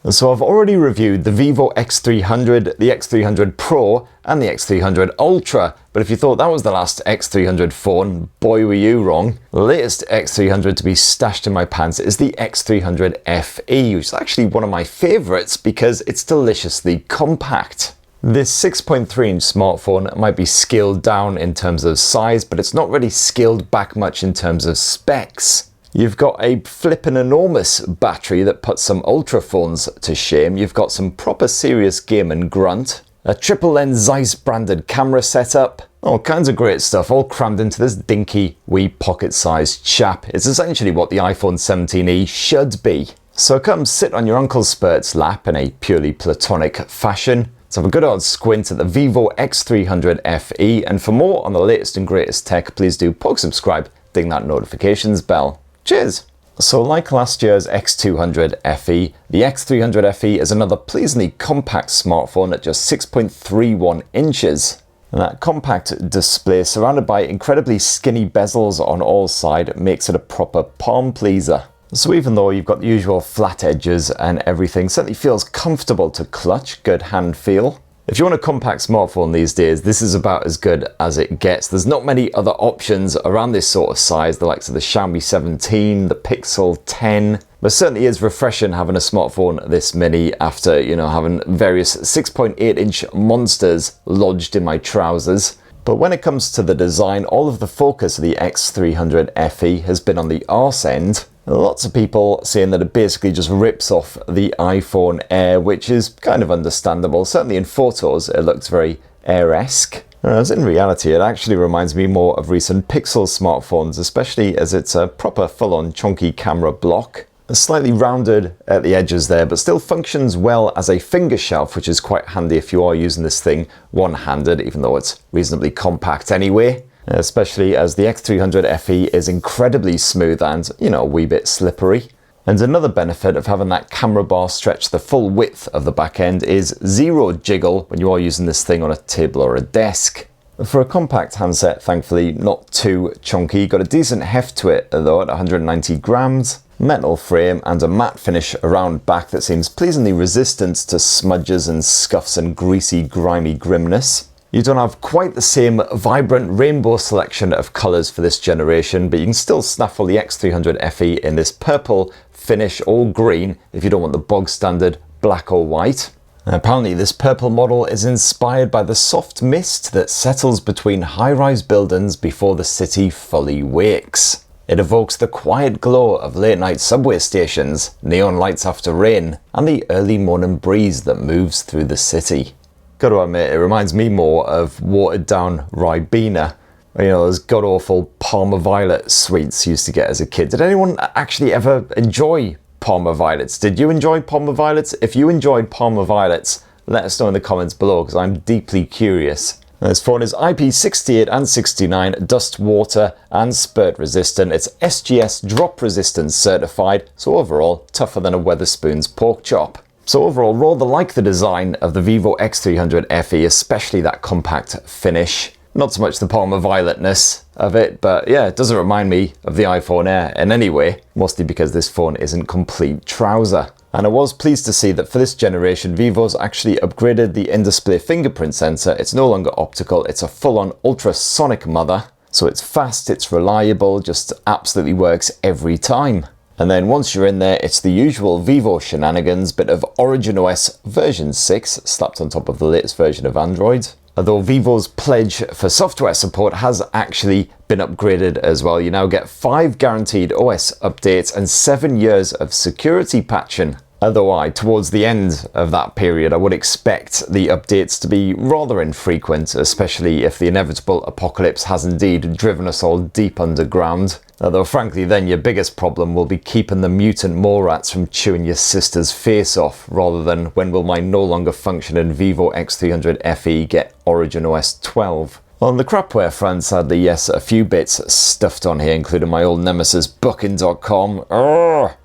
So I've already reviewed the Vivo X300, the X300 Pro and the X300 Ultra, but if you thought that was the last X300 phone, boy were you wrong. The latest X300 to be stashed in my pants is the X300 FE, which is actually one of my favourites because it's deliciously compact. This 6.3-inch smartphone might be scaled down in terms of size, but it's not really scaled back much in terms of specs. You've got a flippin' enormous battery that puts some Ultra phones to shame. You've got some proper serious game grunt, a triple lens Zeiss branded camera setup, all kinds of great stuff all crammed into this dinky wee pocket-sized chap. It's essentially what the iPhone 17e should be. So come sit on your Uncle Spurt's lap in a purely platonic fashion. Let's have a good old squint at the Vivo X300 FE, and for more on the latest and greatest tech, please do poke subscribe, ding that notifications bell. Cheers! So like last year's X200 FE, the X300 FE is another pleasingly compact smartphone at just 6.31 inches. And that compact display, surrounded by incredibly skinny bezels on all sides, makes it a proper palm pleaser. So even though you've got the usual flat edges and everything, certainly feels comfortable to clutch, good hand feel. If you want a compact smartphone these days, this is about as good as it gets. There's not many other options around this sort of size, the likes of the Xiaomi 17, the Pixel 10. But certainly is refreshing having a smartphone this mini after, having various 6.8-inch monsters lodged in my trousers. But when it comes to the design, all of the focus of the X300 FE has been on the arse end. Lots of people saying that it basically just rips off the iPhone Air, which is kind of understandable. Certainly in photos it looks very Air-esque. Whereas in reality it actually reminds me more of recent Pixel smartphones, especially as it's a proper full-on chunky camera block. Slightly rounded at the edges there, but still functions well as a finger shelf, which is quite handy if you are using this thing one-handed, even though it's reasonably compact anyway. Especially as the X300 FE is incredibly smooth and, a wee bit slippery. And another benefit of having that camera bar stretch the full width of the back end is zero jiggle when you are using this thing on a table or a desk. For a compact handset, thankfully not too chunky, got a decent heft to it though at 190 grams, metal frame and a matte finish around back that seems pleasingly resistant to smudges and scuffs and greasy grimy grimness. You don't have quite the same vibrant rainbow selection of colours for this generation, but you can still snaffle the X300 FE in this purple finish or green if you don't want the bog standard black or white. Apparently this purple model is inspired by the soft mist that settles between high-rise buildings before the city fully wakes. It evokes the quiet glow of late-night subway stations, neon lights after rain, and the early morning breeze that moves through the city. Got to admit, it reminds me more of watered-down Ribena. Those god-awful Parma Violet sweets you used to get as a kid. Did anyone actually ever enjoy Parma Violets? Did you enjoy Parma Violets? If you enjoyed Parma Violets, let us know in the comments below, because I'm deeply curious. This phone is IP68 and 69, dust, water and spurt resistant. It's SGS drop resistance certified, so overall tougher than a Wetherspoon's pork chop. So overall, rather like the design of the Vivo X300 FE, especially that compact finish. Not so much the Parma Violetness of it, but yeah, it doesn't remind me of the iPhone Air in any way, mostly because this phone isn't complete trouser. And I was pleased to see that for this generation, Vivo's actually upgraded the in-display fingerprint sensor. It's no longer optical, it's a full-on ultrasonic mother. So it's fast, it's reliable, just absolutely works every time. And then once you're in there, it's the usual Vivo shenanigans, bit of OriginOS version 6 slapped on top of the latest version of Android. Although Vivo's pledge for software support has actually been upgraded as well. You now get 5 guaranteed OS updates and 7 years of security patching. Although towards the end of that period, I would expect the updates to be rather infrequent, especially if the inevitable apocalypse has indeed driven us all deep underground. Although frankly then your biggest problem will be keeping the mutant mole rats from chewing your sister's face off, rather than when will my no longer functioning Vivo X300 FE get OriginOS 12. On the crapware front, sadly, yes, a few bits stuffed on here, including my old nemesis Booking.com.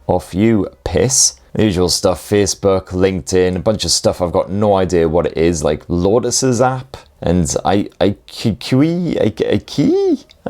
Off you, piss. The usual stuff, Facebook, LinkedIn, a bunch of stuff I've got no idea what it is, like Lotus's app, and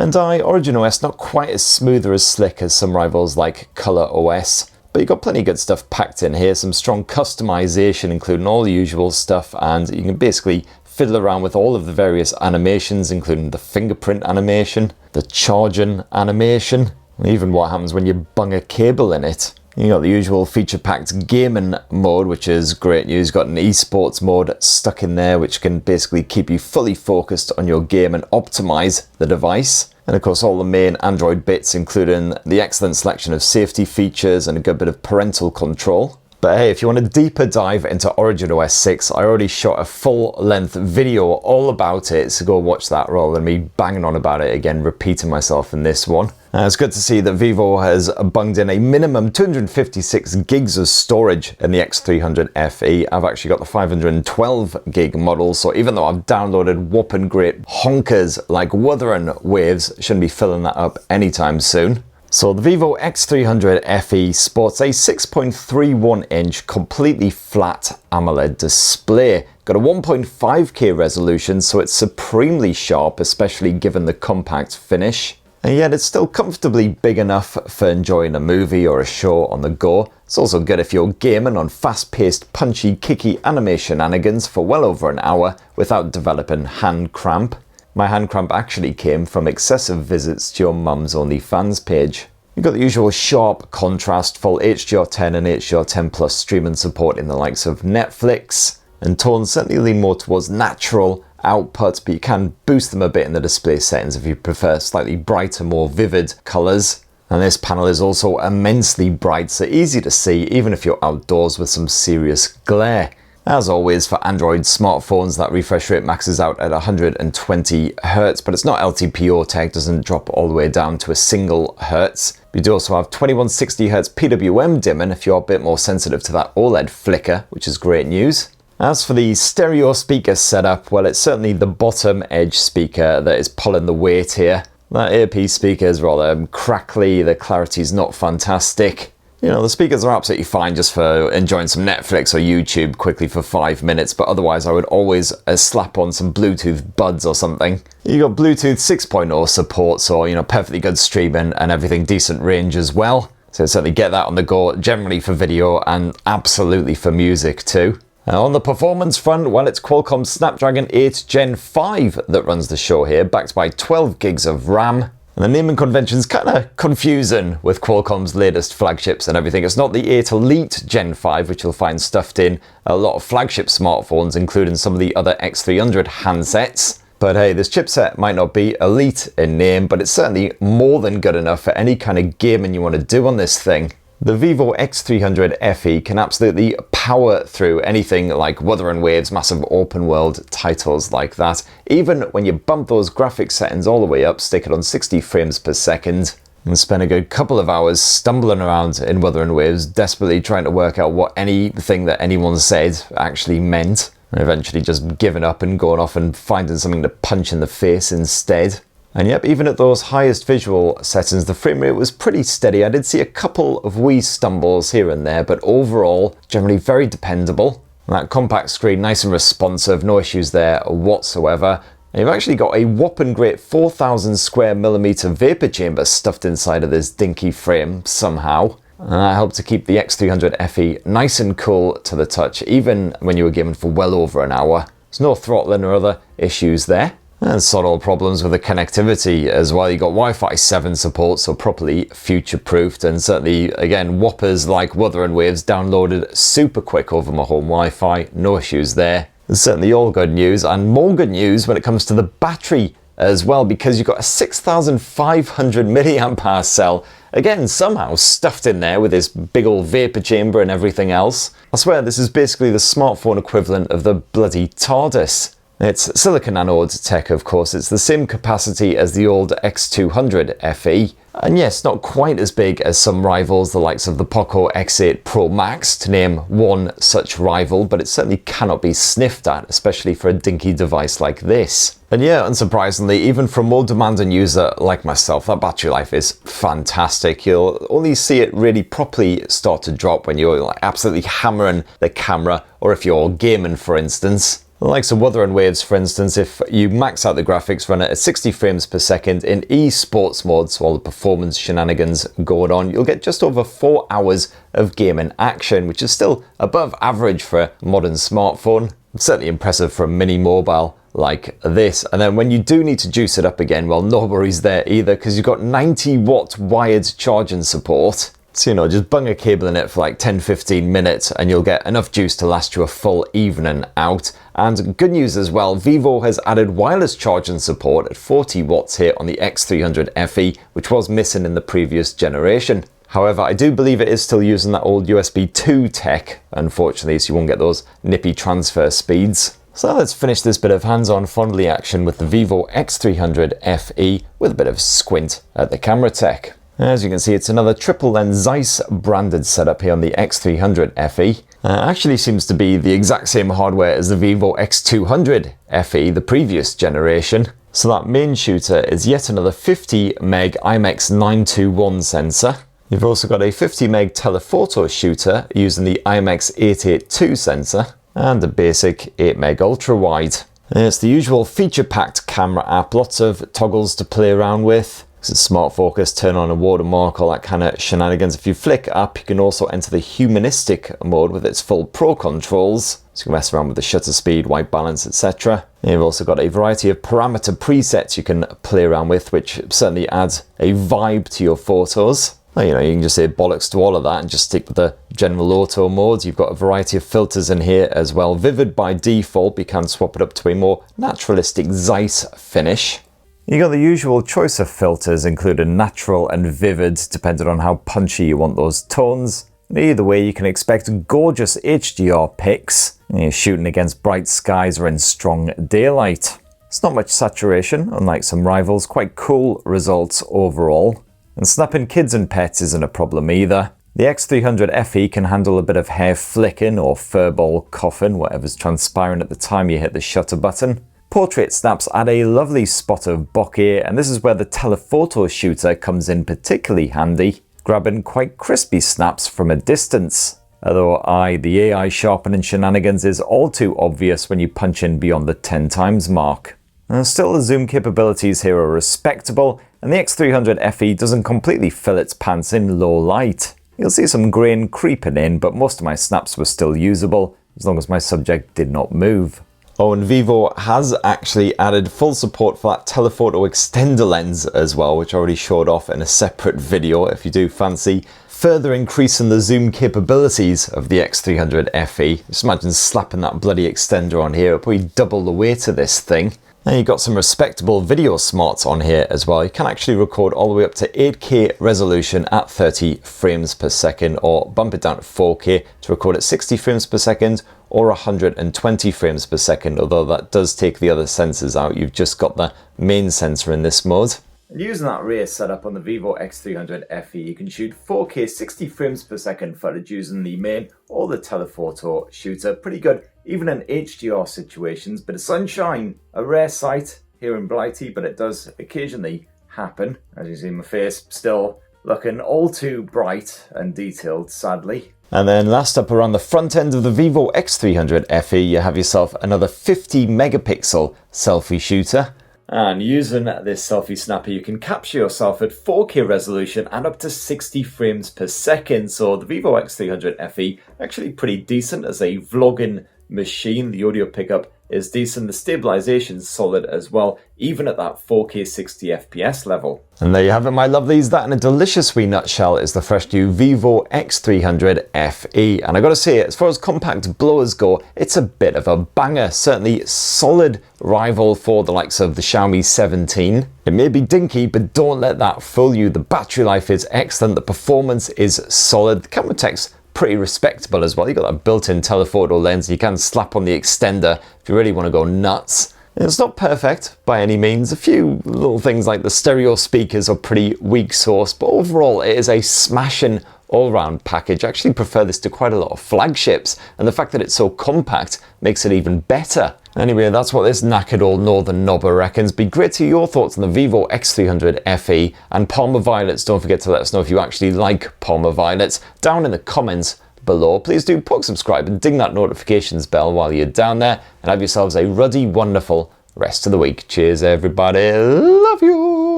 OriginOS, not quite as smooth or as slick as some rivals like ColorOS. But you've got plenty of good stuff packed in here, some strong customization, including all the usual stuff, and you can basically fiddle around with all of the various animations, including the fingerprint animation, the charging animation, and even what happens when you bung a cable in it. You got the usual feature-packed gaming mode, which is great news. You've got an esports mode stuck in there, which can basically keep you fully focused on your game and optimize the device. And of course all the main Android bits, including the excellent selection of safety features and a good bit of parental control. But hey, if you want a deeper dive into OriginOS 6, I already shot a full-length video all about it, so go watch that rather than me banging on about it again, repeating myself in this one. It's good to see that Vivo has bunged in a minimum 256 gigs of storage in the X300 FE. I've actually got the 512 gig model, so even though I've downloaded whopping great honkers like Wuthering Waves, shouldn't be filling that up anytime soon. So the Vivo X300 FE sports a 6.31-inch completely flat AMOLED display. Got a 1.5K resolution, so it's supremely sharp, especially given the compact finish. And yet it's still comfortably big enough for enjoying a movie or a show on the go. It's also good if you're gaming on fast-paced, punchy, kicky anime shenanigans for well over an hour without developing hand cramp. My hand cramp actually came from excessive visits to your mum's OnlyFans page. You've got the usual sharp contrast, full HDR10 and HDR10 Plus streaming support in the likes of Netflix, and tones certainly lean more towards natural output, but you can boost them a bit in the display settings if you prefer slightly brighter, more vivid colours. And this panel is also immensely bright, so easy to see even if you're outdoors with some serious glare. As always, for Android smartphones, that refresh rate maxes out at 120 Hz, but it's not LTPO tech, doesn't drop all the way down to a single Hertz. You do also have 2160 Hz PWM dimming if you're a bit more sensitive to that OLED flicker, which is great news. As for the stereo speaker setup, well, it's certainly the bottom edge speaker that is pulling the weight here. That earpiece speaker is rather crackly, the clarity's not fantastic. You know, the speakers are absolutely fine just for enjoying some Netflix or YouTube quickly for 5 minutes, but otherwise I would always slap on some Bluetooth buds or something. You got Bluetooth 6.0 support, so, you know, perfectly good streaming and everything, decent range as well. So certainly get that on the go, generally for video and absolutely for music too. On the performance front, well, it's Qualcomm's Snapdragon 8 Gen 5 that runs the show here, backed by 12 gigs of RAM. And the naming convention's kind of confusing with Qualcomm's latest flagships and everything. It's not the 8 Elite Gen 5, which you'll find stuffed in a lot of flagship smartphones, including some of the other X300 handsets. But hey, this chipset might not be elite in name, but it's certainly more than good enough for any kind of gaming you want to do on this thing. The Vivo X300 FE can absolutely power through anything like Wuthering Waves, massive open world titles like that. Even when you bump those graphics settings all the way up, stick it on 60 frames per second, and spend a good couple of hours stumbling around in Wuthering Waves, desperately trying to work out what anything that anyone said actually meant, and eventually just giving up and going off and finding something to punch in the face instead. And yep, even at those highest visual settings, the frame rate was pretty steady. I did see a couple of wee stumbles here and there, but overall, generally very dependable. And that compact screen, nice and responsive, no issues there whatsoever. And you've actually got a whopping great 4,000 square millimeter vapor chamber stuffed inside of this dinky frame somehow. And that helped to keep the X300 FE nice and cool to the touch, even when you were gaming for well over an hour. There's no throttling or other issues there. And subtle problems with the connectivity as well. You got Wi-Fi 7 support, so properly future-proofed, and certainly, again, whoppers like Wuthering Waves downloaded super quick over my home Wi-Fi, no issues there. It's certainly all good news, and more good news when it comes to the battery as well, because you've got a 6,500 milliamp hour cell, again, somehow stuffed in there with this big old vapor chamber and everything else. I swear this is basically the smartphone equivalent of the bloody TARDIS. It's silicon anode tech, of course. It's the same capacity as the old X200 FE. And yes, not quite as big as some rivals, the likes of the Poco X8 Pro Max, to name one such rival, but it certainly cannot be sniffed at, especially for a dinky device like this. And yeah, unsurprisingly, even for a more demanding user like myself, that battery life is fantastic. You'll only see it really properly start to drop when you're like absolutely hammering the camera, or if you're gaming, for instance. Like some Wuthering Waves, for instance, if you max out the graphics, run it at 60 frames per second in eSports mode, so all the performance shenanigans going on, you'll get just over 4 hours of gaming action, which is still above average for a modern smartphone. It's certainly impressive for a mini mobile like this. And then when you do need to juice it up again, well, no worries there either, because you've got 90-watt wired charging support. So, just bung a cable in it for like 10-15 minutes and you'll get enough juice to last you a full evening out. And good news as well, Vivo has added wireless charging support at 40 watts here on the X300 FE, which was missing in the previous generation. However, I do believe it is still using that old USB 2 tech, unfortunately, so you won't get those nippy transfer speeds. So let's finish this bit of hands-on fondly action with the Vivo X300 FE with a bit of squint at the camera tech. As you can see, it's another triple lens Zeiss branded setup here on the X300 FE. Actually seems to be the exact same hardware as the Vivo X200 FE, the previous generation. So that main shooter is yet another 50 meg IMX921 sensor. You've also got a 50 meg telephoto shooter using the IMX882 sensor and a basic 8 meg ultra wide. It's the usual feature-packed camera app, lots of toggles to play around with. It's smart focus, turn on a watermark, all that kind of shenanigans. If you flick up, you can also enter the humanistic mode with its full pro controls. So you can mess around with the shutter speed, white balance, etc. You've also got a variety of parameter presets you can play around with, which certainly adds a vibe to your photos. Well, you can just say bollocks to all of that and just stick with the general auto mode. You've got a variety of filters in here as well. Vivid by default, but you can swap it up to a more naturalistic Zeiss finish. You got the usual choice of filters, including natural and vivid, depending on how punchy you want those tones. Either way, you can expect gorgeous HDR pics. You're shooting against bright skies or in strong daylight. It's not much saturation, unlike some rivals. Quite cool results overall. And snapping kids and pets isn't a problem either. The X300 FE can handle a bit of hair flicking or furball coughing, whatever's transpiring at the time you hit the shutter button. Portrait snaps add a lovely spot of bokeh, and this is where the telephoto shooter comes in particularly handy, grabbing quite crispy snaps from a distance. Although the AI sharpening shenanigans is all too obvious when you punch in beyond the 10 times mark. And still, the zoom capabilities here are respectable, and the X300 FE doesn't completely fill its pants in low light. You'll see some grain creeping in, but most of my snaps were still usable, as long as my subject did not move. Oh, and Vivo has actually added full support for that telephoto extender lens as well, which I already showed off in a separate video if you do fancy further increasing the zoom capabilities of the X300 FE. Just imagine slapping that bloody extender on here, it'll probably double the weight of this thing. And you've got some respectable video smarts on here as well. You can actually record all the way up to 8K resolution at 30 frames per second, or bump it down to 4K to record at 60 frames per second or 120 frames per second, although that does take the other sensors out. You've just got the main sensor in this mode. And using that rear setup on the Vivo X300 FE, you can shoot 4K 60 frames per second footage using the main or the telephoto shooter. Pretty good, even in HDR situations. Bit of sunshine, a rare sight here in Blighty, but it does occasionally happen. As you see, my face still looking all too bright and detailed, sadly. And then last up, around the front end of the Vivo X300 FE, you have yourself another 50 megapixel selfie shooter. And using this selfie snapper, you can capture yourself at 4K resolution and up to 60 frames per second. So the Vivo X300 FE, actually pretty decent as a vlogging machine. The audio pickup is decent. The stabilization's solid as well, even at that 4K 60 FPS level. And there you have it, my lovelies. That in a delicious wee nutshell is the fresh new Vivo X300 FE. And I gotta say, as far as compact blowers go, it's a bit of a banger. Certainly solid rival for the likes of the Xiaomi 17. It may be dinky, but don't let that fool you. The battery life is excellent. The performance is solid. The camera tech's pretty respectable as well. You've got that built-in telephoto lens. You can slap on the extender if you really want to go nuts. It's not perfect by any means. A few little things like the stereo speakers are pretty weak sauce, but overall it is a smashing all-round package. I actually prefer this to quite a lot of flagships, and the fact that it's so compact makes it even better. Anyway, that's what this knackered old northern knobber reckons. Be great to hear your thoughts on the Vivo X300 FE and Palmer Violets. Don't forget to let us know if you actually like Palmer Violets down in the comments below. below. Please do poke subscribe and ding that notifications bell while you're down there, and have yourselves a ruddy, wonderful rest of the week. Cheers, everybody. Love you.